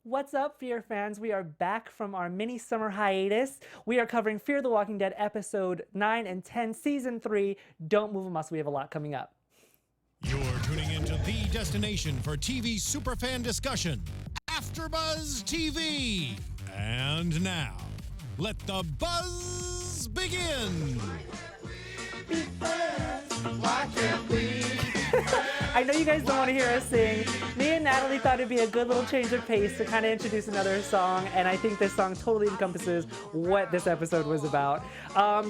What's up, Fear fans? We are back from our mini summer hiatus. We are covering Fear the Walking Dead episode 9 and 10, season 3. Don't move a muscle. We have a lot coming up. You're tuning into the destination for TV superfan discussion, AFTERBUZZ TV. And now, let the buzz begin. Why can't we? I know you guys don't want to hear us sing. Me and Natalie thought it'd be a good little change of pace to kind of introduce another song, and I think this song totally encompasses what this episode was about.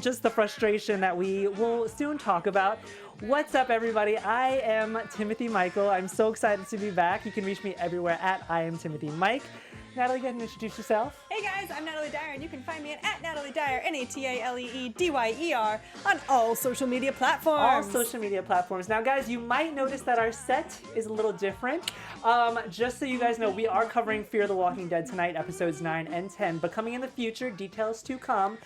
Just the frustration that we will soon talk about. What's up, everybody? I am Timothy Michael. I'm so excited to be back. You can reach me everywhere at I am Timothy Mike. Natalie, go ahead and introduce yourself. Hey guys, I'm Natalee Dyer, and you can find me at Natalee Dyer, Nataleedyer, on all social media platforms. All social media platforms. Now, guys, you might notice that our set is a little different. Just so you guys know, we are covering Fear the Walking Dead tonight, episodes 9 and 10. But coming in the future, details to come.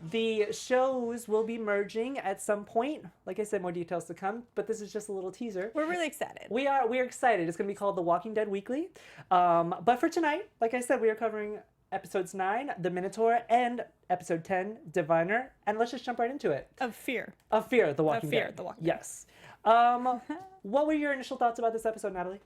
The shows will be merging at some point. Like I said, more details to come. But this is just a little teaser. We're really excited. We're excited. It's going to be called The Walking Dead Weekly. But for tonight, like I said, we are covering episodes 9, The Minotaur, and episode 10, Diviner. And let's just jump right into it. Of Fear. Of Fear, The Walking Dead. Of Fear, The Walking Dead. Yes. What were your initial thoughts about this episode, Natalie?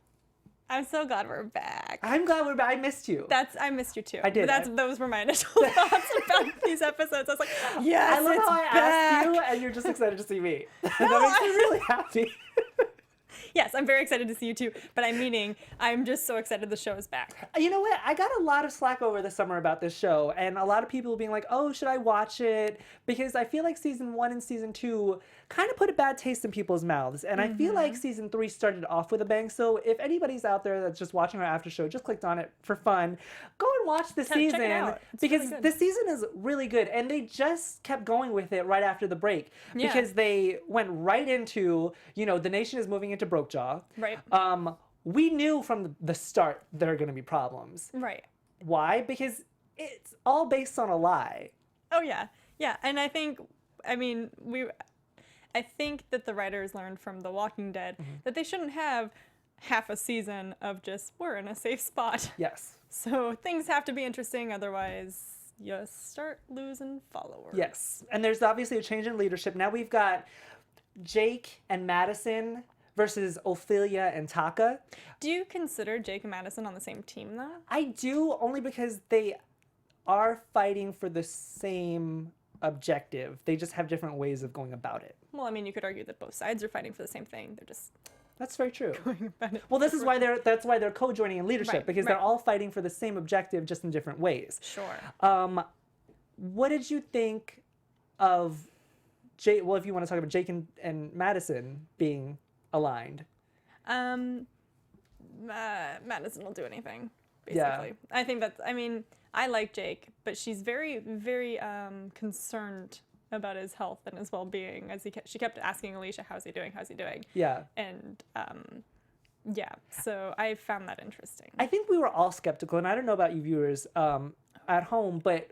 I'm so glad we're back. I'm glad we're back. I missed you. I missed you too. I did. Those were my initial thoughts about these episodes. I was like, yes, I love it's how I back. asked you, and you're just excited to see me. That makes me really happy. Yes, I'm very excited to see you too, but I'm just so excited the show is back. You know what? I got a lot of slack over the summer about this show, and a lot of people being like, oh, should I watch it? Because I feel like season 1 and season 2 kind of put a bad taste in people's mouths, and I feel like season 3 started off with a bang. So if anybody's out there that's just watching our after show, just clicked on it for fun, go and watch the season, check it out. It's because really good. the season is really good, and they just kept going with it right after the break, because they went right into, the nation is moving into Brokejaw. Right. We knew from the start there are going to be problems. Right. Why? Because it's all based on a lie. Oh yeah. Yeah, and I think that the writers learned from The Walking Dead that they shouldn't have half a season of just we're in a safe spot. Yes. So things have to be interesting, otherwise you start losing followers. Yes. And there's obviously a change in leadership. Now we've got Jake and Madison versus Ophelia and Taka. Do you consider Jake and Madison on the same team, though? I do, only because they are fighting for the same objective. They just have different ways of going about it. Well, you could argue that both sides are fighting for the same thing. They're just That's very true. going about it. Well, that's why they're co-joining in leadership, Right, because they're all fighting for the same objective, just in different ways. Sure. What did you think of Jake? Well, if you want to talk about Jake and Madison being aligned. Madison will do anything, basically. Yeah. I think that's, I like Jake, but she's very, very concerned about his health and his well-being, as she kept asking Alicia, how's he doing? Yeah. And, so I found that interesting. I think we were all skeptical, and I don't know about you viewers at home, but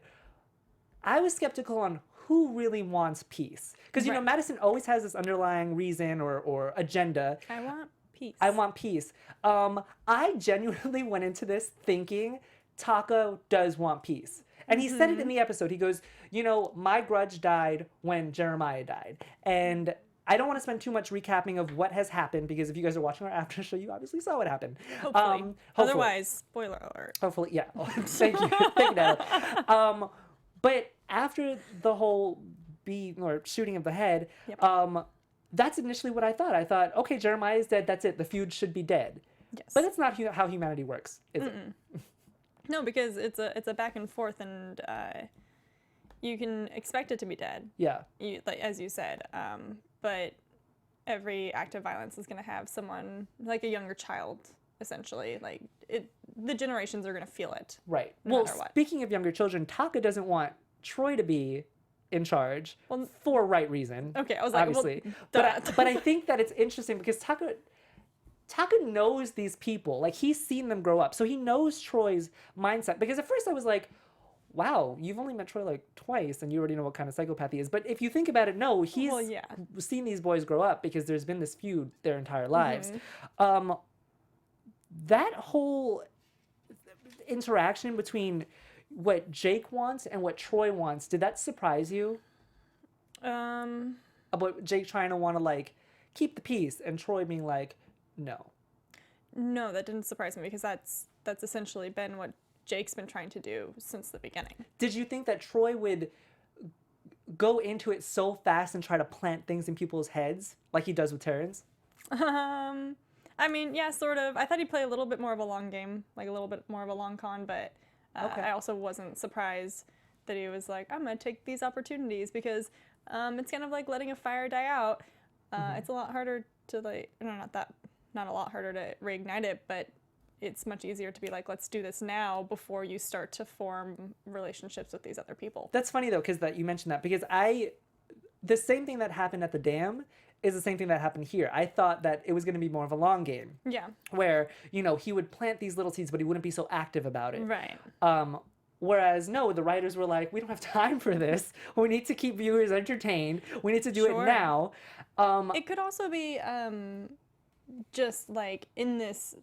I was skeptical on who really wants peace. Because, Madison always has this underlying reason or agenda. I want peace. I want peace. I genuinely went into this thinking Taka does want peace. And he said it in the episode. He goes, my grudge died when Jeremiah died. And I don't want to spend too much recapping of what has happened, because if you guys are watching our after show, you obviously saw what happened. Hopefully. Otherwise, spoiler alert. Hopefully, yeah. Thank you. Thank you, Natalie. But after the whole shooting of the head, that's initially what I thought. I thought, okay, Jeremiah is dead. That's it. The feud should be dead. Yes. But that's not how humanity works, is it? No, because it's a back and forth, and you can expect it to be dead. Yeah. As you said. But every act of violence is going to have someone, like a younger child, essentially. The generations are going to feel it. Right. No matter what. Speaking of younger children, Taka doesn't want Troy to be in charge for right reason. Okay, I was like, obviously. Well, but I think that it's interesting because Taka knows these people. Like, he's seen them grow up. So he knows Troy's mindset. Because at first I was like, wow, you've only met Troy twice and you already know what kind of psychopath he is. But if you think about it, no, he's seen these boys grow up because there's been this feud their entire lives. That whole interaction between what Jake wants and what Troy wants, did that surprise you? About Jake trying to want to like keep the peace and Troy being like, no. No, that didn't surprise me because that's essentially been what Jake's been trying to do since the beginning. Did you think that Troy would go into it so fast and try to plant things in people's heads like he does with Terrence? I mean, yeah, sort of. I thought he'd play a little bit more of a long game, like a little bit more of a long con, but I also wasn't surprised that he was like, I'm going to take these opportunities because it's kind of like letting a fire die out. It's a lot harder to like, no, not a lot harder to reignite it, but it's much easier to be like, let's do this now before you start to form relationships with these other people. That's funny though, because that you mentioned that because the same thing that happened at the dam is the same thing that happened here. I thought that it was going to be more of a long game. Yeah. Where, you know, he would plant these little seeds, but he wouldn't be so active about it. Right. Whereas, no, the writers were like, we don't have time for this. We need to keep viewers entertained. We need to do it now. It could also be just like in this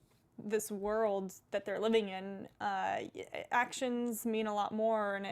world that they're living in, actions mean a lot more, and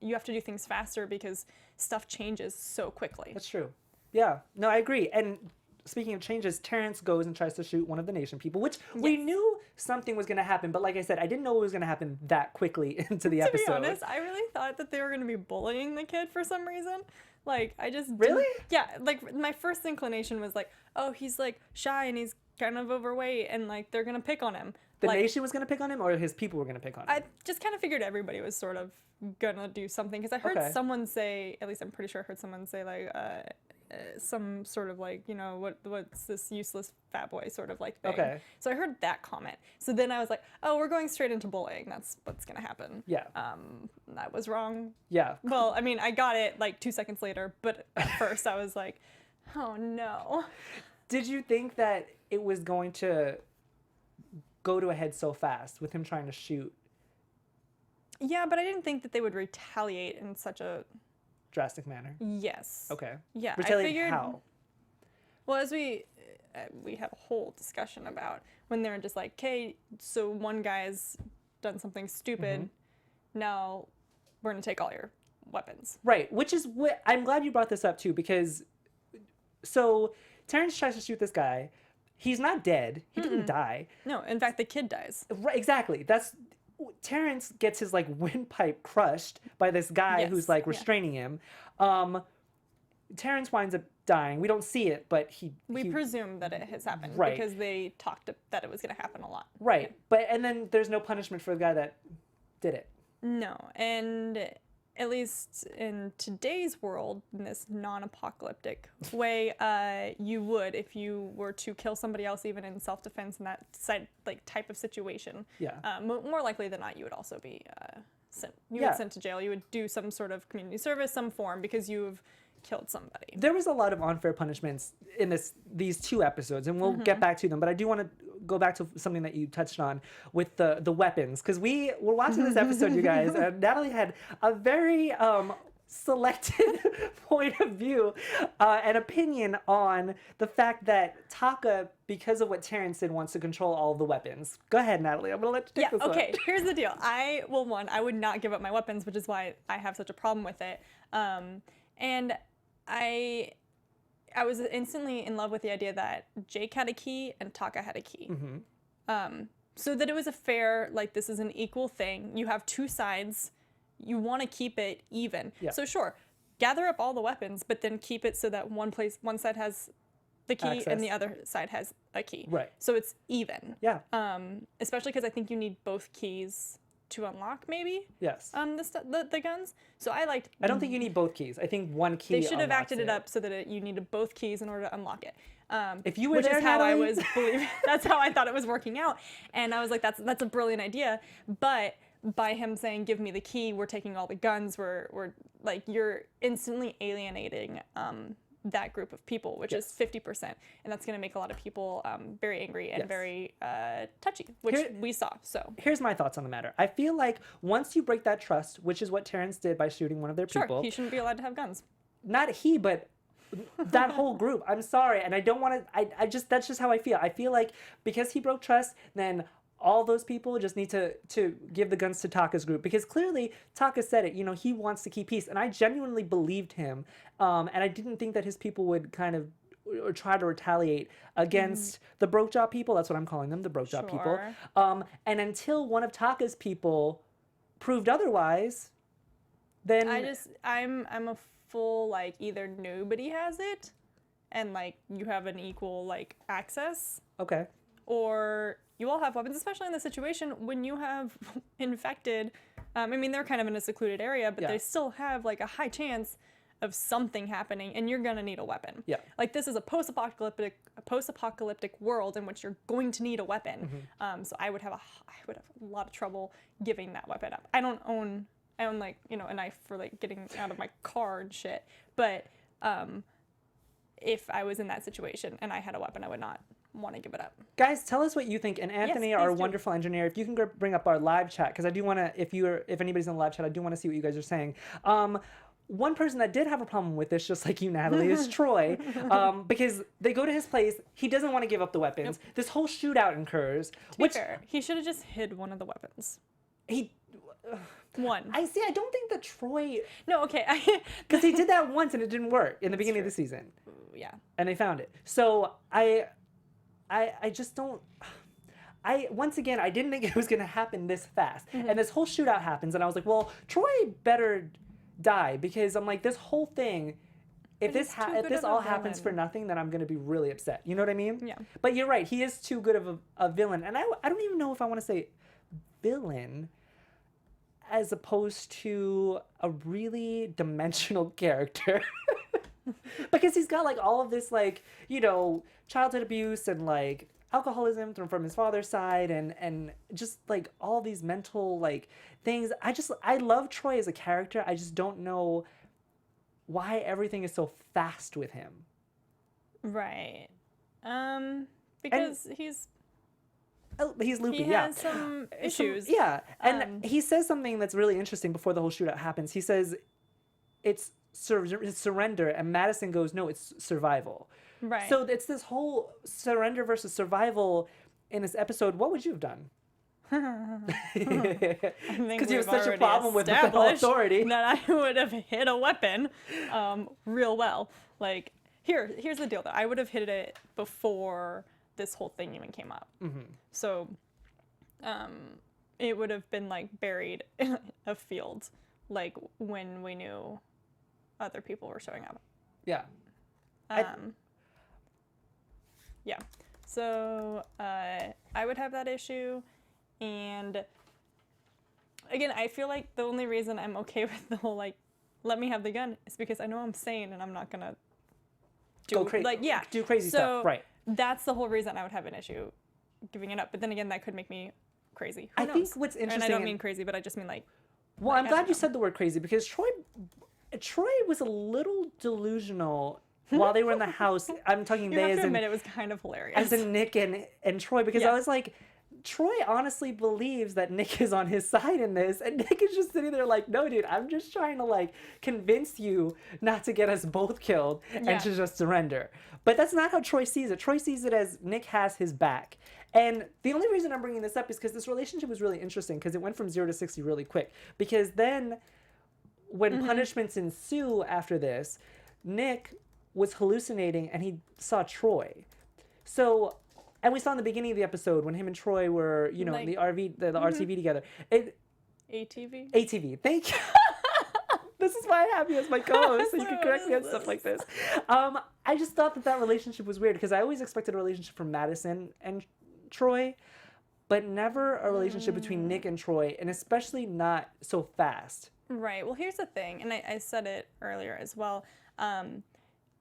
you have to do things faster because stuff changes so quickly. That's true. Yeah, no, I agree. And speaking of changes, Terrence goes and tries to shoot one of the nation people, which we knew something was going to happen. But like I said, I didn't know it was going to happen that quickly into the episode. To be honest, I really thought that they were going to be bullying the kid for some reason. Like, I just... Really? Yeah, like, my first inclination was like, oh, he's, like, shy and he's kind of overweight and, like, they're going to pick on him. The nation was going to pick on him or his people were going to pick on him? I just kind of figured everybody was sort of going to do something. Because I heard someone say, at least I'm pretty sure I heard someone say, like... some sort of like, you know, what's this useless fat boy sort of like thing. Okay. So I heard that comment. So then I was like, oh, we're going straight into bullying. That's what's going to happen. Yeah. I was wrong. Yeah. Well, I mean, I got it like 2 seconds later, but at first I was like, oh no. Did you think that it was going to go to a head so fast with him trying to shoot? Yeah, but I didn't think that they would retaliate in such a... drastic manner? Yes. Okay. Yeah. Retaliate I figured, how? Well, as we have a whole discussion about when they're just like, okay, so one guy's done something stupid, now we're going to take all your weapons. Right, which is what, I'm glad you brought this up too, because, so Terrence tries to shoot this guy. He's not dead. He didn't die. No, in fact, the kid dies. Right, exactly. Terrence gets his like windpipe crushed by this guy who's like restraining him. Terrence winds up dying. We don't see it, but we presume that it has happened because they talked that it was going to happen a lot. Right, and then there's no punishment for the guy that did it. No, and at least in today's world, in this non-apocalyptic way, you would, if you were to kill somebody else, even in self-defense in that type of situation. Yeah. More likely than not, you would also be sent. You would sent to jail. You would do some sort of community service, some form, because you've killed somebody. There was a lot of unfair punishments in these 2 episodes, and we'll get back to them. But I do want to go back to something that you touched on with the weapons, because we were watching this episode, you guys, and Natalee had a very selected point of view and opinion on the fact that Taka, because of what Terrence did, wants to control all of the weapons. Go ahead, Natalee. I'm gonna let you take this one. Okay. Here's the deal. I would not give up my weapons, which is why I have such a problem with it. And I was instantly in love with the idea that Jake had a key and Taka had a key. So that it was a fair, like, this is an equal thing. You have 2 sides. You want to keep it even. Yeah. So sure, gather up all the weapons, but then keep it so that one side has the key and the other side has a key. Right. So it's even. Yeah. Especially because I think you need both keys to unlock, maybe. Yes. The guns. So I don't think you need both keys. I think one key. They should have acted it up so that you needed both keys in order to unlock it. If you were which there, is how Natalee? I was believing. That's how I thought it was working out, and I was like, that's a brilliant idea. But by him saying, "Give me the key," we're taking all the guns. We're like, you're instantly alienating that group of people, which is 50%, and that's going to make a lot of people very angry and very touchy, which we saw. So here's my thoughts on the matter. I feel like once you break that trust, which is what Terrence did by shooting one of their people, he shouldn't be allowed to have guns. Not he, but that whole group. I'm sorry, and I don't want to. I just that's just how I feel. I feel like because he broke trust, then all those people just need to give the guns to Taka's group, because clearly Taka said it, you know, he wants to keep peace, and I genuinely believed him, and I didn't think that his people would kind of or try to retaliate against the broke job people. That's what I'm calling them, the broke job people. And until one of Taka's people proved otherwise, then I'm a full, like, either nobody has it and, like, you have an equal, like, access. Okay. Or you all have weapons, especially in the situation when you have infected. I mean, they're kind of in a secluded area, but they still have, like, a high chance of something happening, and you're gonna need a weapon. Yeah. Like, this is a post-apocalyptic world in which you're going to need a weapon. So I would have a lot of trouble giving that weapon up. I own like, you know, a knife for, like, getting out of my car and shit. But if I was in that situation and I had a weapon, I would not want to give it up. Guys, tell us what you think. And Anthony, our wonderful engineer, if you can bring up our live chat, because I do want to, if anybody's in the live chat, I do want to see what you guys are saying. One person that did have a problem with this, just like you, Natalee, is Troy, because they go to his place. He doesn't want to give up the weapons. Yep. This whole shootout occurs. To be fair, he should have just hid one of the weapons. One. I don't think that Troy... No, okay. Because he did that once and it didn't work in the beginning of the season. Yeah. And they found it. So I just don't... Once again, I didn't think it was going to happen this fast. And this whole shootout happens, and I was like, well, Troy better die, because I'm like, this whole thing, if this all happens for nothing, then I'm going to be really upset. You know what I mean? Yeah. But you're right. He is too good of a villain. And I don't even know if I want to say villain as opposed to a really dimensional character. Because he's got, like, all of this, like, you know, childhood abuse and, like, alcoholism from his father's side, and just, like, all these mental, like, things. I love Troy as a character. I just don't know why everything is so fast with him. Right. Because he's loopy. He has some issues. And he says something that's really interesting before the whole shootout happens. He says it's surrender, and Madison goes, no, it's survival. Right. So it's this whole surrender versus survival in this episode. What would you have done? Because you have such a problem with the authority. That I would have hit a weapon real well. Like, here's the deal, though. I would have hit it before this whole thing even came up. So it would have been, like, buried in a field, like, when we knew other people were showing up. Yeah. Yeah. So I would have that issue. And again, I feel like the only reason I'm okay with the whole, like, let me have the gun is because I know I'm sane and I'm not going to go crazy. Like, do crazy stuff. Right. That's the whole reason I would have an issue giving it up. But then again, that could make me crazy. Who knows? think what's interesting... And I don't mean crazy, but I just mean, like... Well, I'm glad you said the word crazy, because Troy was a little delusional while they were in the house. I'm talking they as in... it was kind of hilarious. As in Nick and Troy, because I was like... Troy honestly believes that Nick is on his side in this, and Nick is just sitting there like, no, dude, I'm just trying to, like, convince you not to get us both killed and to just surrender. But that's not how Troy sees it. Troy sees it as Nick has his back. And the only reason I'm bringing this up is because this relationship was really interesting, because it went from 0 to 60 really quick. Because then when punishments ensue after this, Nick was hallucinating and he saw Troy. So... And we saw in the beginning of the episode when him and Troy were, you know, like, in the RV, the RTV together. ATV? ATV. Thank you. This is why I have you as my co-host, so you can correct me on stuff like this. I just thought that relationship was weird, because I always expected a relationship from Madison and Troy, but never a relationship between Nick and Troy, and especially not so fast. Right. Well, here's the thing, and I said it earlier as well.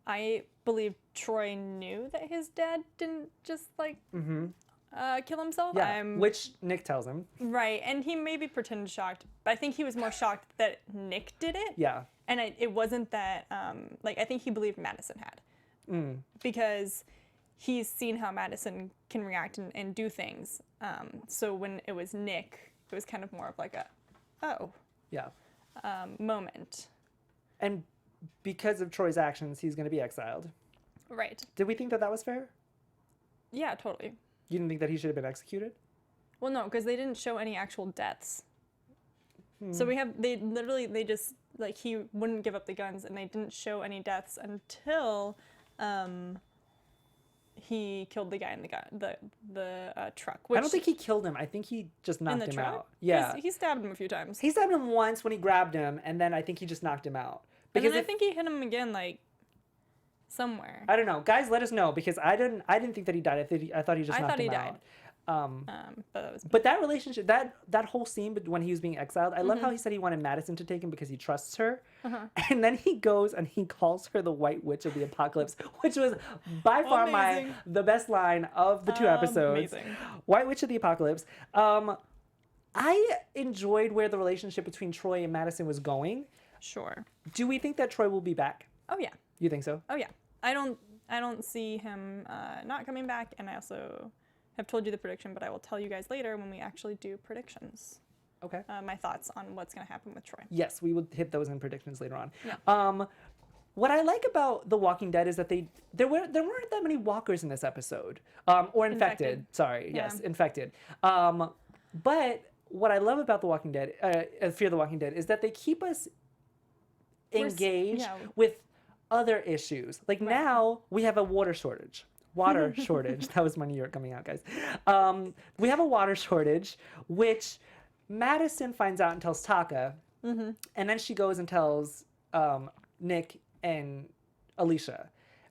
I believe Troy knew that his dad didn't just, like, kill himself. Yeah, which Nick tells him. Right, and he maybe pretended shocked, but I think he was more shocked that Nick did it. Yeah. And it wasn't that, like, I think he believed Madison had. Because he's seen how Madison can react and do things. So when it was Nick, it was kind of more of like a, moment. And because of Troy's actions, he's going to be exiled. Right. Did we think that was fair? Yeah, totally. You didn't think that he should have been executed? Well, no, because they didn't show any actual deaths. So they just, like, he wouldn't give up the guns, and they didn't show any deaths until he killed the guy in the truck. Which, I don't think he killed him. I think he just knocked him truck? out. Yeah. He stabbed him a few times. He stabbed him once when he grabbed him, and then I think he just knocked him out. Because I think he hit him again, like, somewhere. I don't know. Guys, let us know, because I didn't think that he died. I thought he just knocked him out. But that relationship, that whole scene when he was being exiled, I love how he said he wanted Madison to take him because he trusts her. And then he goes and he calls her the White Witch of the Apocalypse, which was by far the best line of the 2 episodes. Amazing. White Witch of the Apocalypse. I enjoyed where the relationship between Troy and Madison was going. Sure. Do we think that Troy will be back? Oh yeah. You think so? Oh yeah. I don't see him not coming back, and I also have told you the prediction, but I will tell you guys later when we actually do predictions. Okay. My thoughts on what's going to happen with Troy. Yes, we will hit those in predictions later on. Yeah. What I like about The Walking Dead is that there weren't that many walkers in this episode. Or infected. Sorry. Yeah. Yes, infected. But what I love about The Walking Dead, Fear the Walking Dead, is that they keep us engaged with other issues. Like now we have a water shortage. That was my New York coming out, guys. We have a water shortage, which Madison finds out and tells Taka. And then she goes and tells Nick and Alicia.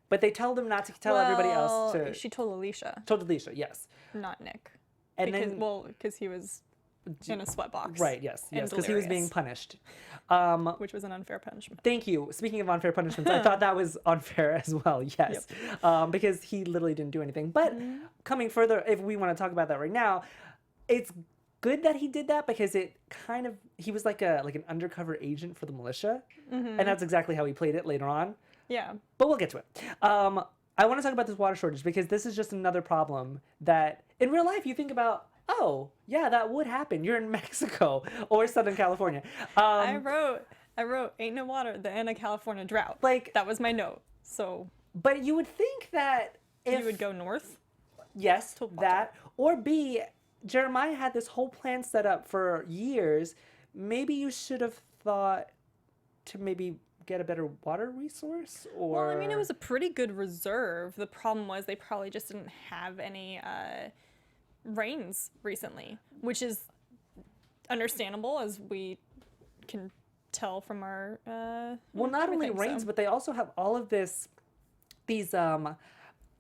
But they tell them not to tell everybody else to... She told Alicia. Told Alicia, yes. Not Nick. And because he was in a sweatbox. Right, yes. Because he was being punished. Which was an unfair punishment. Thank you. Speaking of unfair punishments, I thought that was unfair as well, yes. Yep. Because he literally didn't do anything. But coming further, if we want to talk about that right now, it's good that he did that because he was like an undercover agent for the militia. And that's exactly how he played it later on. Yeah. But we'll get to it. I want to talk about this water shortage because this is just another problem that in real life you think about, oh, yeah, that would happen. You're in Mexico or Southern California. I wrote, ain't no water, the end of California drought. Like, that was my note. So. But you would think that if you would go north? Yes, that. Or B, Jeremiah had this whole plan set up for years. Maybe you should have thought to maybe get a better water resource, or... Well, I mean, it was a pretty good reserve. The problem was they probably just didn't have any rains recently, which is understandable, as we can tell from our... well, not only rains, but they also have all of these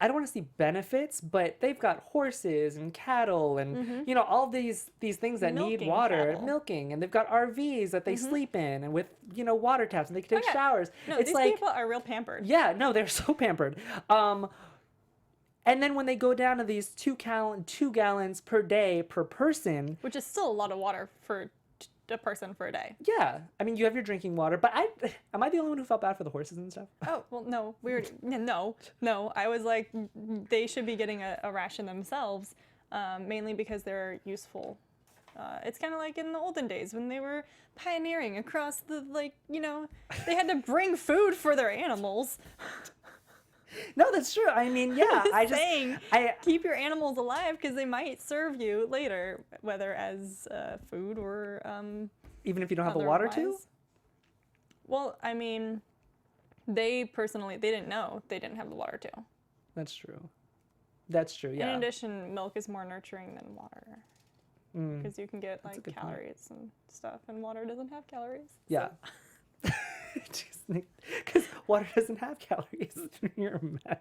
I don't want to see benefits, but they've got horses and cattle and, you know, all these things that need water, milking, and they've got RVs that they sleep in and with, you know, water taps and they can take showers. No, it's these like, people are real pampered. Yeah, no, they're so pampered. And then when they go down to these 2 gallons per day per person. Which is still a lot of water for a person for a day. Yeah. I mean, you have your drinking water, but am I the only one who felt bad for the horses and stuff? Oh, well, no. No. I was like, they should be getting a ration themselves, mainly because they're useful. It's kind of like in the olden days when they were pioneering across the, like, you know, they had to bring food for their animals. No, that's true. I mean, yeah, I keep your animals alive because they might serve you later, whether as food or even if you don't have the water to. Well, I mean, they didn't know they didn't have the water to. That's true. That's true. Yeah. In addition, milk is more nurturing than water because you can get like calories and stuff, and water doesn't have calories. Yeah. So. Because water doesn't have calories. You're a mess.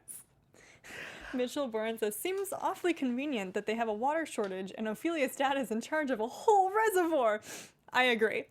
Mitchell Bourne says, seems awfully convenient that they have a water shortage and Ophelia's dad is in charge of a whole reservoir. I agree.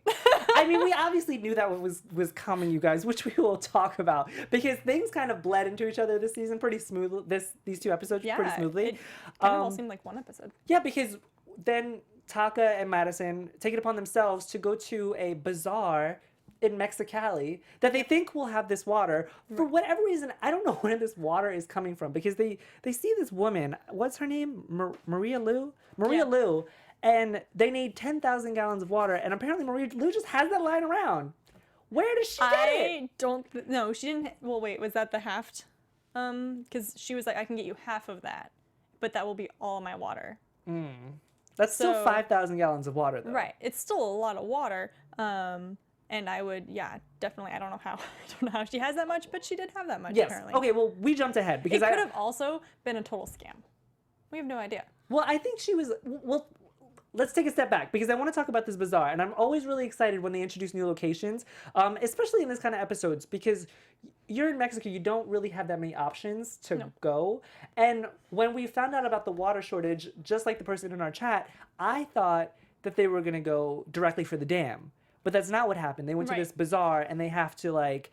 I mean, we obviously knew that was coming, you guys, which we will talk about because things kind of bled into each other this season pretty smoothly. These 2 episodes pretty smoothly. It kind of all seemed like one episode. Yeah, because then Taka and Madison take it upon themselves to go to a bazaar in Mexicali that they think will have this water. For whatever reason, I don't know where this water is coming from because they see this woman, what's her name? Maria Lou? Lou, and they need 10,000 gallons of water, and apparently Maria Lou just has that lying around. Where does she get it? No, she didn't. Well, wait, was that the halved? Because she was like, I can get you half of that, but that will be all my water. That's still So- 5,000 gallons of water, though. Right. It's still a lot of water. And I would, yeah, definitely. I don't know how. I don't know how she has that much, but she did have that much. Yes. Apparently. Okay. Well, we jumped ahead because It could have also been a total scam. We have no idea. Well, I think she was. Well, let's take a step back because I want to talk about this bazaar, and I'm always really excited when they introduce new locations, especially in this kind of episodes because you're in Mexico, you don't really have that many options to go. And when we found out about the water shortage, just like the person in our chat, I thought that they were gonna go directly for the dam. But that's not what happened. They went to Right. this bazaar and they have to like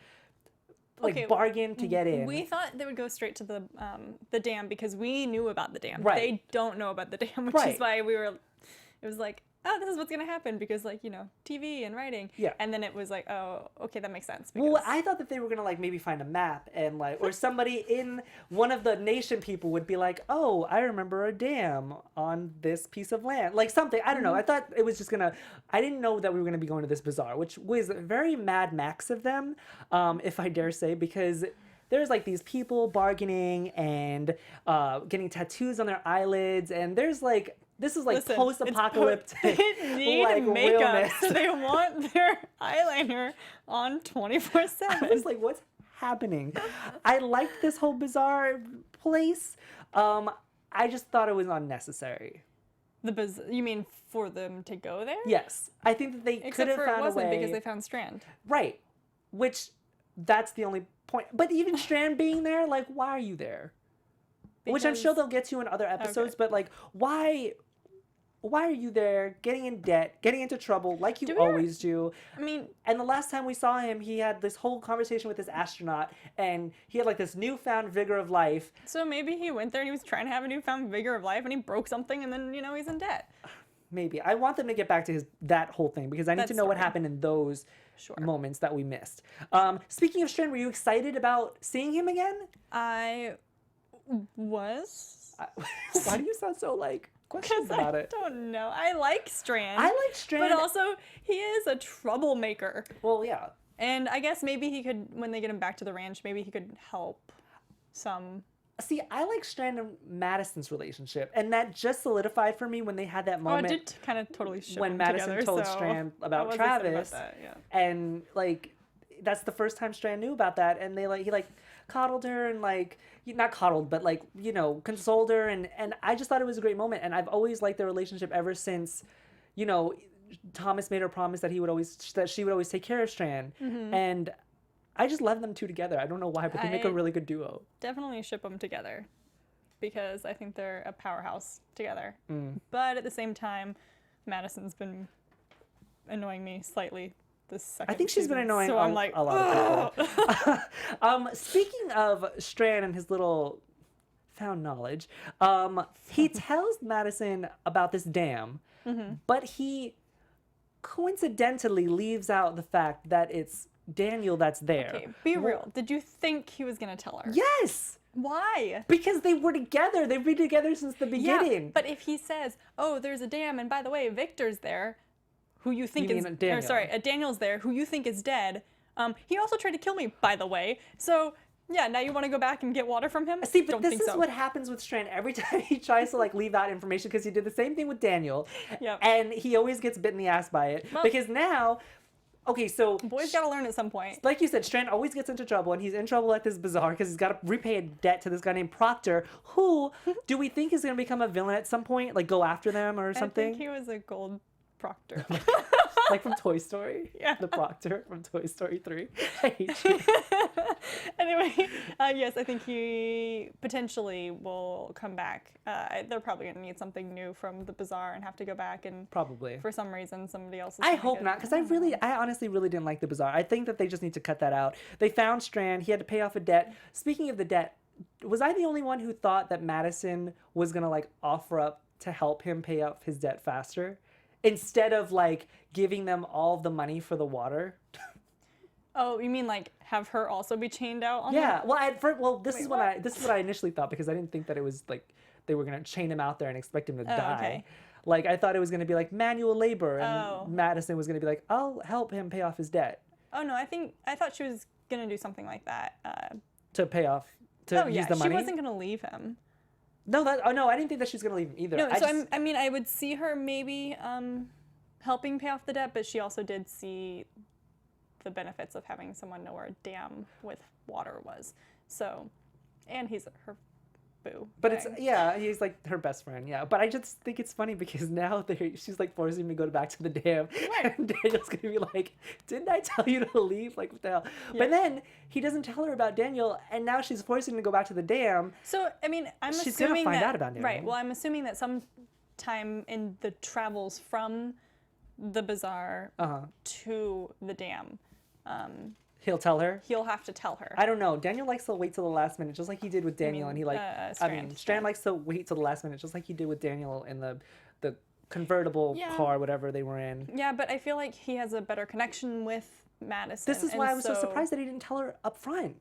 Okay, bargain to get in. We thought they would go straight to the dam because we knew about the dam. Right. They don't know about the dam, which Right. is why we were. It was like, oh, this is what's gonna happen because like TV and writing. Yeah. And then it was like, oh, okay, that makes sense. Well, because- I thought that they were gonna like maybe find a map and like, or somebody in one of the nation people would be like, oh, I remember a dam on this piece of land, like something. I don't know. I thought it was just gonna. I didn't know that we were gonna be going to this bazaar, which was very Mad Max of them, if I dare say, because there's like these people bargaining and getting tattoos on their eyelids, and there's like. This is like Listen, post-apocalyptic. They need like, makeup, realness. so they want their eyeliner on I 24/7. was like, what's happening? I liked this whole bizarre place. I just thought it was unnecessary. You mean for them to go there? Yes. I think that they could Except have for it found a wasn't way. because they found Strand. Right. Which, that's the only point. But even Strand being there, like, why are you there? Which I'm sure Because- they'll get to in other episodes, but like, why are you there getting in debt, getting into trouble like you Do we ever- always do? I mean, And the last time we saw him, he had this whole conversation with this astronaut, and he had like this newfound vigor of life. so maybe he went there and he was trying to have a newfound vigor of life and he broke something and then, he's in debt. Maybe. I want them to get back to that whole thing because I need That to know what story. happened in those Sure. moments that we missed. Speaking of Strand, were you excited about seeing him again? I was. Why do you sound so like questions about I it? don't know. I like Strand. I like Strand. But also, he is a troublemaker. Well, yeah. And I guess maybe he could, when they get him back to the ranch, maybe he could help some. See, I like Strand and Madison's relationship, and that just solidified for me when they had that Oh, moment. it did kind of totally show when them Madison together, told so Strand I about was excited Travis, that, yeah. and like that's the first time Strand knew about that, and he coddled her and not coddled, but consoled her, and I just thought it was a great moment, and I've always liked their relationship ever since, Thomas made her promise that she would always take care of Strand, and I just love them two together. I don't know why, but they make a really good duo. Definitely ship them together because I think they're a powerhouse together. Mm. But at the same time, Madison's been annoying me slightly this second I think she's been season, annoying so I'm like, a lot of people. Speaking of Strand and his little found knowledge, he tells Madison about this dam, but he coincidentally leaves out the fact that it's Daniel that's there. Okay, be real. Did you think he was going to tell her? Yes! Why? Because they were together. They've been together since the beginning. Yeah, but if he says, oh, there's a dam, and by the way, Victor's there, who you think You is... mean Daniel. Or sorry, Daniel's there, who you think is dead. He also tried to kill me, by the way. So, yeah, now you want to go back and get water from him? See, but Don't this think is so. what happens with Strand every time he tries to leave out information, because he did the same thing with Daniel. Yep. And he always gets bit in the ass by it. Well- because now, okay, so Boys gotta learn at some point. like you said, Strand always gets into trouble, and he's in trouble at this bazaar because he's got to repay a debt to this guy named Proctor, who do we think is going to become a villain at some point? Like go after them or I something? think he was a gold proctor. Like from Toy Story? Yeah. The Proctor from Toy Story 3. I hate you. Anyway, yes, I think he potentially will come back. They're probably going to need something new from the bazaar and have to go back, and Probably. for some reason somebody else is I gonna hope get- not, because I honestly really didn't like the bazaar. I think that they just need to cut that out. They found Strand. He had to pay off a debt. Speaking of the debt, was I the only one who thought that Madison was going to offer up to help him pay off his debt faster instead of giving them all of the money for the water? Oh, you mean have her also be chained out on Yeah. the... Well, this is what I initially thought, because I didn't think that it was they were going to chain him out there and expect him to die. okay. I thought it was going to be manual labor, and Oh. Madison was going to be I'll help him pay off his debt Oh, no, I thought she was going to do something like that. to pay off to Oh, use yeah, the money. she wasn't going to leave him. No, I didn't think that she's gonna leave him either. No, I mean, I would see her maybe helping pay off the debt, but she also did see the benefits of having someone know where a dam with water was. So, and he's her boo. But thing. he's like her best friend, yeah. But I just think it's funny because now she's like forcing him to go back to the dam. Right. And Daniel's going to be like, didn't I tell you to leave? Like, what the hell? Yeah. But then he doesn't tell her about Daniel, and now she's forcing him to go back to the dam. So, I mean, She's going to find out about Daniel. Right, well, I'm assuming that sometime in the travels from the bazaar to the dam, He'll tell her? he'll have to tell her. I don't know. Daniel likes to wait till the last minute, just like he did with Daniel. And he Strand likes to wait till the last minute, just like he did with Daniel in the convertible car, whatever they were in. Yeah, but I feel like he has a better connection with Madison. This is why I was so surprised that he didn't tell her up front.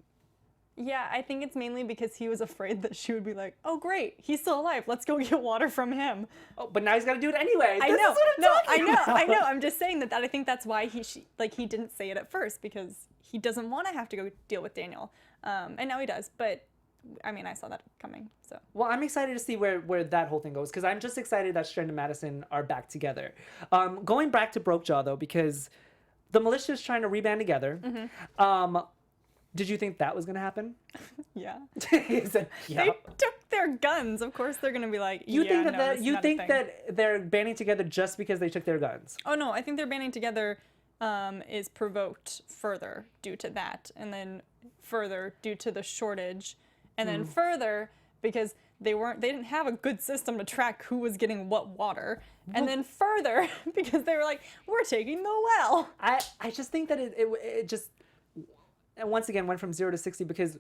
Yeah, I think it's mainly because he was afraid that she would be like, "Oh, great, he's still alive. Let's go get water from him." Oh, but now he's got to do it anyway. I know. This is what I'm talking about. I know. I'm just saying that I think that's why he didn't say it at first, because he doesn't want to have to go deal with Daniel, and now he does. But I mean, I saw that coming. So. Well, I'm excited to see where that whole thing goes, because I'm just excited that Strand and Madison are back together. Going back to Brokejaw though, because the militia is trying to reband together. Did you think that was going to happen? Yeah. He said, yeah. They took their guns. Of course, they're going to be like, You think that that they're banding together just because they took their guns? Oh no, I think their banding together is provoked further due to that, and then further due to the shortage, and then further because they didn't have a good system to track who was getting what water, and then further because they were like, we're taking the well. I just think that it just, and once again, went from 0 to 60 because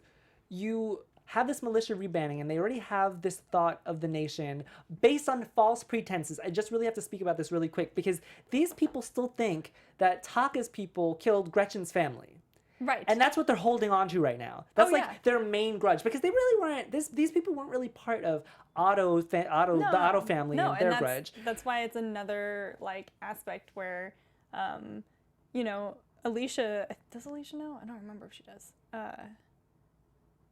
you have this militia rebanding and they already have this thought of the nation based on false pretenses. I just really have to speak about this really quick because these people still think that Taka's people killed Gretchen's family. Right. And that's what they're holding on to right now. That's their main grudge, because they really weren't, these people weren't really part of the Otto family and their grudge. That's why it's another like aspect where, Alicia, does Alicia know? I don't remember if she does.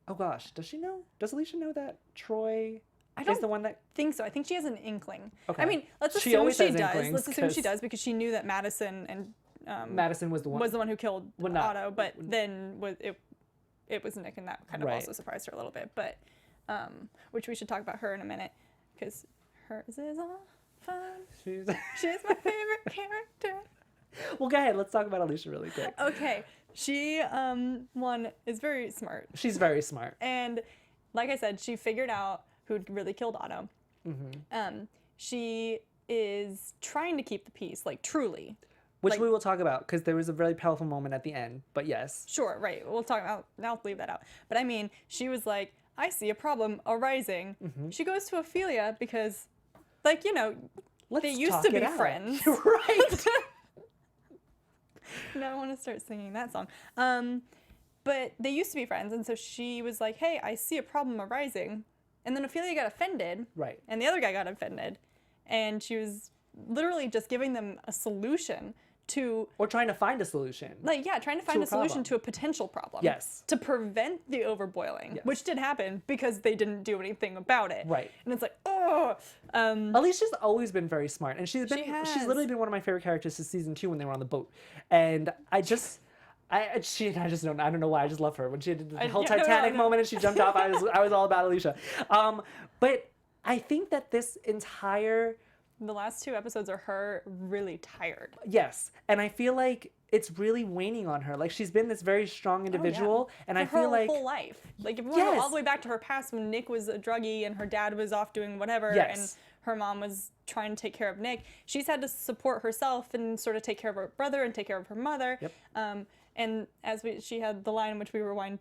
Oh gosh, does she know? Does Alicia know that Troy I is the one that... think so. I think she has an inkling. Okay. I mean, let's She assume always she has does. inklings, Let's assume she does, because she knew that Madison and Madison was the one who killed Otto, but then it was Nick, and that kind of also surprised her a little bit. But which we should talk about her in a minute, because hers is all fun. She's my favorite character. Well, go ahead. Let's talk about Alicia really quick. Okay. She, is very smart. She's very smart. And like I said, she figured out who really killed Otto. She is trying to keep the peace, like truly. Which we will talk about, because there was a really powerful moment at the end, but yes. Sure, right. We'll talk about, I'll leave that out. But I mean, she was like, I see a problem arising. She goes to Ophelia because, they used to be friends. Right. Now I want to start singing that song. But they used to be friends, and so she was like, hey, I see a problem arising. And then Ophelia got offended. Right. And the other guy got offended. And she was literally just giving them a solution to... Or trying to find a solution. Trying to find a solution to a potential problem. Yes. To prevent the overboiling, which did happen because they didn't do anything about it. Right. And it's like, oh. Alicia's always been very smart, and she's literally been one of my favorite characters since season 2 when they were on the boat. And I don't know why, I just love her. When she did the whole Titanic moment and she jumped off, I was all about Alicia. But I think that this entire... The last 2 episodes are her really tired. Yes, and I feel like it's really waning on her. Like, she's been this very strong individual, and I feel like... her whole life. Like, if we want to go all the way back to her past when Nick was a druggie and her dad was off doing whatever, and her mom was trying to take care of Nick, she's had to support herself and sort of take care of her brother and take care of her mother. Yep. And as she had the line in which we rewound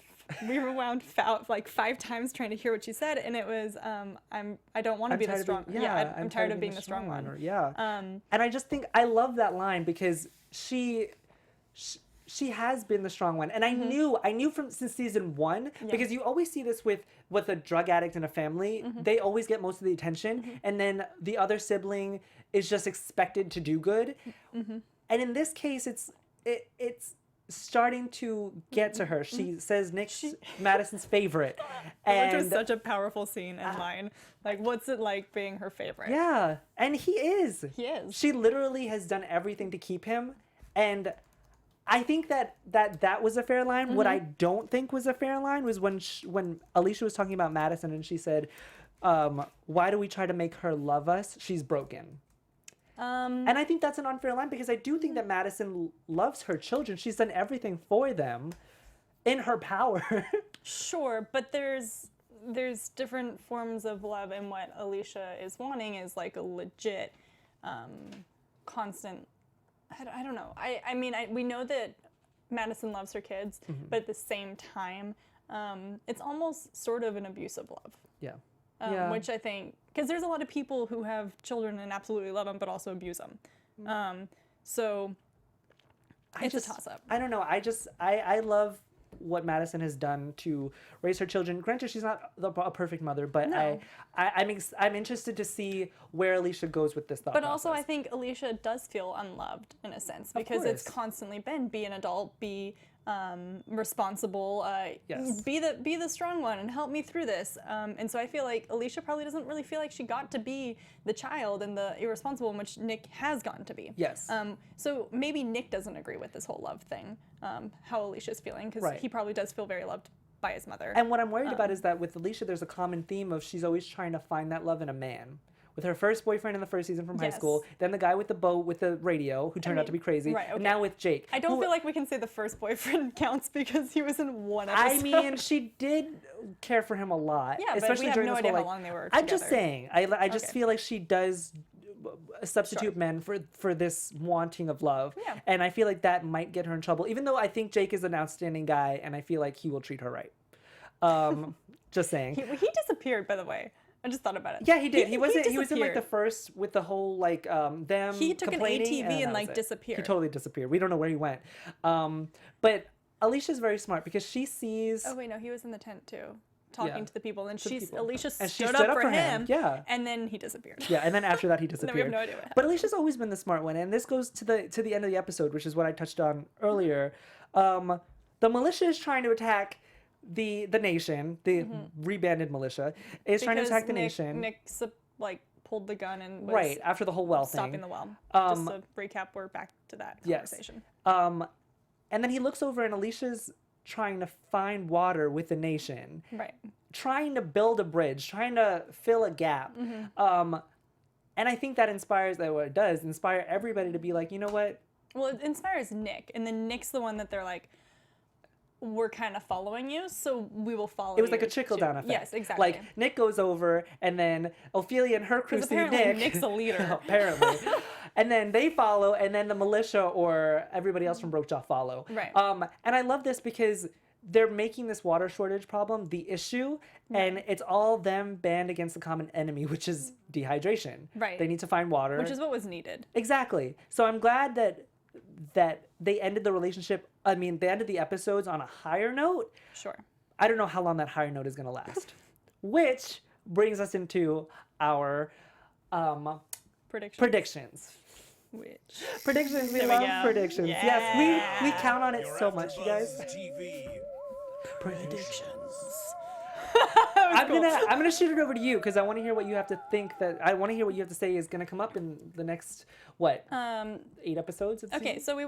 like 5 times trying to hear what she said, and it was, I don't want to be the strong. I'm tired of being the strong one. And I just think I love that line because she has been the strong one, and I knew since season 1 because you always see this with a drug addict in a family, they always get most of the attention, and then the other sibling is just expected to do good, and in this case it's starting to get to her. She says Nick's Madison's favorite. And which was such a powerful scene and line. Like, what's it like being her favorite? Yeah, and he is. He is. She literally has done everything to keep him, and I think that was a fair line. What I don't think was a fair line was when Alicia was talking about Madison and she said, why do we try to make her love us? She's broken. And I think that's an unfair line because I do think that Madison loves her children. She's done everything for them in her power. Sure, but there's different forms of love, and what Alicia is wanting is like a legit, constant. I don't know. I mean, we know that Madison loves her kids, but at the same time, it's almost sort of an abusive love. Yeah. Which I think, because there's a lot of people who have children and absolutely love them, but also abuse them. So it's a toss-up. I don't know. I love what Madison has done to raise her children. Granted, she's not a perfect mother, but No. I'm interested to see where Alicia goes with this thought But also, I process. think Alicia does feel unloved in a sense because it's course. constantly been be an adult, be responsible, Yes. be the strong one and help me through this. And so I feel like Alicia probably doesn't really feel like she got to be the child and the irresponsible one, which Nick has gotten to be. Yes. So maybe Nick doesn't agree with this whole love thing, how Alicia's feeling, because Right. he probably does feel very loved by his mother. And what I'm worried about is that with Alicia, there's a common theme of she's always trying to find that love in a man. With her first boyfriend in the first season from high Yes. school, then the guy with the boat with the radio who turned out to be crazy, right, and okay. now with Jake. I don't who- feel like we can say the first boyfriend counts because he was in one episode. I mean, she did care for him a lot. Yeah, but we especially have during no this idea whole, how long they were I'm just together. saying. I just Okay. feel like she does substitute Sure. men for this wanting of love. Yeah. And I feel like that might get her in trouble, even though I think Jake is an outstanding guy, and I feel like he will treat her right. Just saying. He disappeared, by the way. I just thought about it. Yeah, he did. He was in like the disappeared. first with the whole like them. He took an complaining, ATV and that like was it. disappeared. He totally disappeared. We don't know where he went. But Alicia's very smart because she sees. Oh wait, no, he was in the tent too, talking Yeah. to the people, and people. Alicia And she stood up for him. Yeah. And then he disappeared. Yeah, and then after that he And then disappeared. we have no idea what happened. But Alicia's always been the smart one, and this goes to the end of the episode, which is what I touched on earlier. The militia is trying to attack the nation. The rebanded militia is trying to Because attack the nation. Nick like pulled the gun and was right after the whole well stopping thing. the well. Just to recap, we're back to that Yes. conversation. And then he looks over, and Alicia's trying to find water with the nation. Right. Trying to build a bridge, trying to fill a gap. And I think that it does inspire everybody to be like, you know what? Well, it inspires Nick, and then Nick's the one that they're like, we're kind of following you, so we will follow you. It was like a trickle-down effect. Yes, exactly. Like, Nick goes over, and then Ophelia and her crew see apparently Nick. Nick's a leader. Apparently. And then they follow, and then the militia or everybody else from Brokejaw follow. Right. And I love this because they're making this water shortage problem the issue, and it's all them banned against the common enemy, which is dehydration. Right. They need to find water. Which is what was needed. Exactly. So I'm glad that they ended the relationship. I mean, they ended the episodes on a higher note. Sure. I don't know how long that higher note is going to last. Which brings us into our predictions. Which. Predictions. We There we love go. predictions. Yeah. Yes, we count on it so much, you guys. TV. Predictions. That was cool. I'm gonna shoot it over to you because I want to hear what you have to think. I want to hear what you have to say is gonna come up in the next 8 episodes. it Okay, seems? so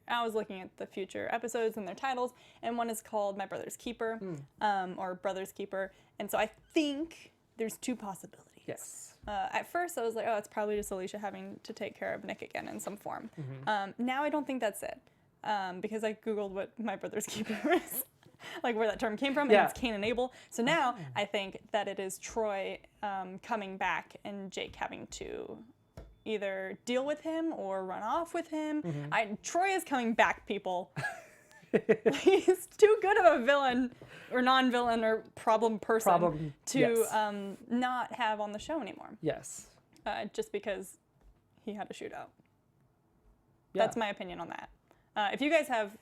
I was looking at the future episodes and their titles, and one is called My Brother's Keeper, or Brother's Keeper, and so I think there's two possibilities. Yes. At first, I was like, oh, it's probably just Alicia having to take care of Nick again in some form. Now I don't think that's it, because I Googled what My Brother's Keeper is, like where that term came from, and Yeah. it's Cain and Abel. So now I think that it is Troy coming back and Jake having to either deal with him or run off with him. Troy is coming back, people. He's too good of a villain or non-villain or problem person to not have on the show anymore. Yes. Just because he had a shootout. Yeah. That's my opinion on that. If you guys have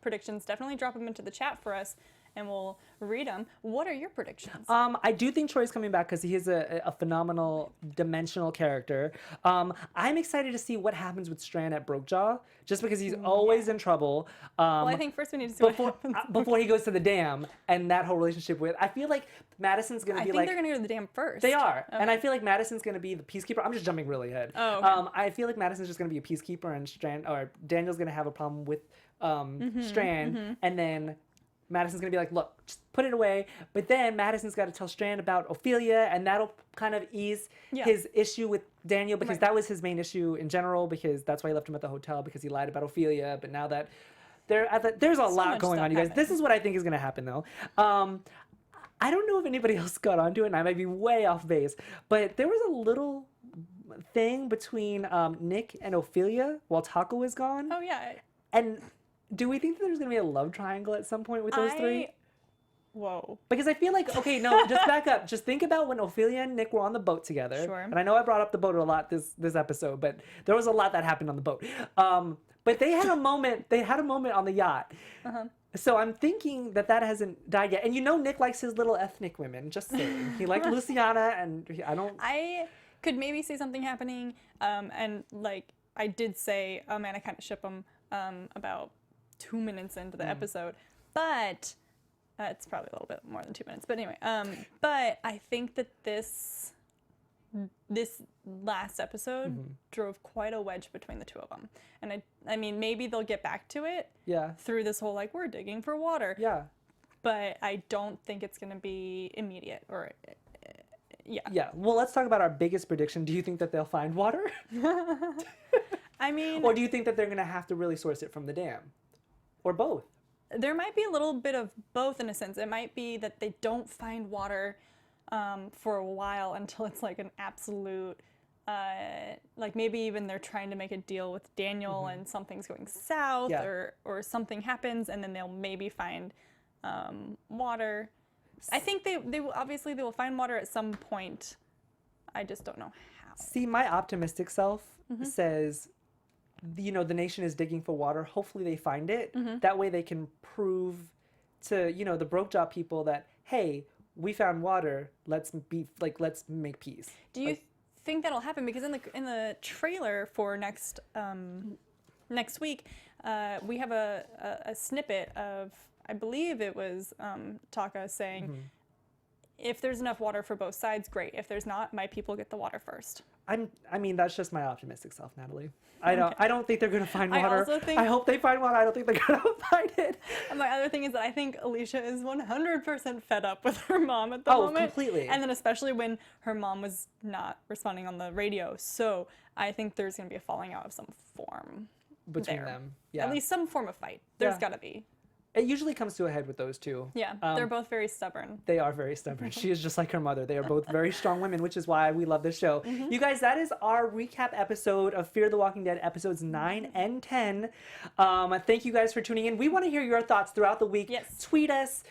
predictions, definitely drop them into the chat for us. and we'll read them. What are your predictions? I do think Troy's coming back because he is a phenomenal dimensional character. I'm excited to see what happens with Strand at Brokejaw, just because he's always in trouble. Well, I think first we need to see what happens. Before he goes to the dam and that whole relationship with, I feel like Madison's going to be like... I think they're going to go to the dam first. They are. Okay. And I feel like Madison's going to be the peacekeeper. I'm just jumping really ahead. Oh, okay. I feel like Madison's just going to be a peacekeeper and Daniel's going to have a problem with Strand. And then Madison's going to be like, look, just put it away. But then Madison's got to tell Strand about Ophelia, and that'll kind of ease his issue with Daniel, because that was his main issue in general, because that's why he left him at the hotel, because he lied about Ophelia. But now that there's a lot going on, you guys. This is what I think is going to happen, though. I don't know if anybody else got onto it, and I might be way off base, but there was a little thing between Nick and Ophelia while Taco was gone. Oh, yeah. And do we think that there's going to be a love triangle at some point with those three? Whoa. Because I feel like, okay, no, just back up. Just think about when Ophelia and Nick were on the boat together. Sure. And I know I brought up the boat a lot this episode, but there was a lot that happened on the boat. But they had a moment. They had a moment on the yacht. So I'm thinking that hasn't died yet. And you know Nick likes his little ethnic women. Just saying. He liked Luciana, and I could maybe see something happening. And like I did say, oh man, I kind of ship them about 2 minutes into the episode. But it's probably a little bit more than 2 minutes. But anyway, but I think that this last episode drove quite a wedge between the two of them. And I mean, maybe they'll get back to it through this whole, like, we're digging for water. Yeah. But I don't think it's going to be immediate or, Yeah. Well, let's talk about our biggest prediction. Do you think that they'll find water? I mean... Or do you think that they're going to have to really source it from the dam? Or both? There might be a little bit of both in a sense. It might be that they don't find water for a while until it's like an absolute, like maybe even they're trying to make a deal with Daniel and something's going south or something happens, and then they'll maybe find water. I think they will, obviously they will find water at some point. I just don't know how. See, my optimistic self says, you know, the nation is digging for water. Hopefully they find it. That way they can prove to, you know, the Brokejaw people that, hey, we found water. Let's make peace. Do you think that'll happen? Because in the trailer for next week, we have a snippet of, I believe it was Taka saying, if there's enough water for both sides, great. If there's not, my people get the water first. I mean, that's just my optimistic self, Natalie. I don't think they're gonna find water. I hope they find water. I don't think they're gonna find it. And my other thing is that I think Alicia is 100% fed up with her mom at the moment. Oh, completely. And then especially when her mom was not responding on the radio. So I think there's gonna be a falling out of some form between them. Yeah. At least some form of fight. There's gotta be. It usually comes to a head with those two. Yeah, they're both very stubborn. They are very stubborn. She is just like her mother. They are both very strong women, which is why we love this show. You guys, that is our recap episode of Fear the Walking Dead, episodes 9 and 10. Thank you guys for tuning in. We want to hear your thoughts throughout the week. Yes. Tweet us.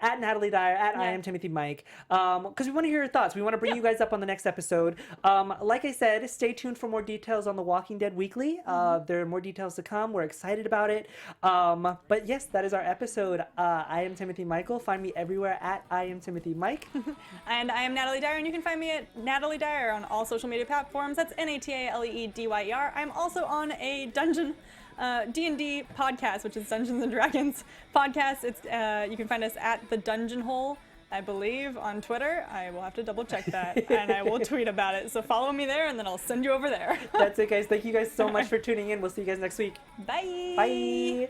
At Natalee Dyer, at I am Timothy Mike, because we want to hear your thoughts. We want to bring you guys up on the next episode. Like I said, stay tuned for more details on The Walking Dead Weekly. There are more details to come. We're excited about it. But yes, that is our episode. I am Timothy Michael. Find me everywhere at I am Timothy Mike. And I am Natalee Dyer, and you can find me at Natalee Dyer on all social media platforms. That's NATALEEDYER. I'm also on a D&D podcast, which is Dungeons and Dragons podcast. It's you can find us at the Dungeon Hole, I believe, on Twitter. I will have to double check that, and I will tweet about it. So follow me there, and then I'll send you over there. That's it, guys. Thank you guys so much for tuning in. We'll see you guys next week. Bye. Bye.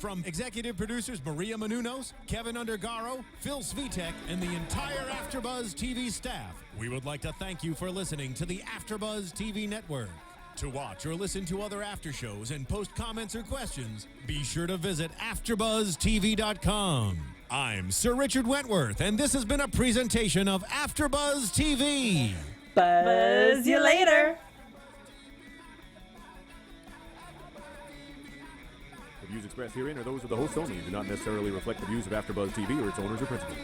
From executive producers Maria Menounos, Kevin Undergaro, Phil Svitek, and the entire AfterBuzz TV staff, we would like to thank you for listening to the AfterBuzz TV network. To watch or listen to other after shows and post comments or questions, be sure to visit AfterBuzzTV.com. I'm Sir Richard Wentworth, and this has been a presentation of AfterBuzz TV. Buzz you later. The views expressed herein are those of the hosts only and do not necessarily reflect the views of AfterBuzz TV or its owners or principals.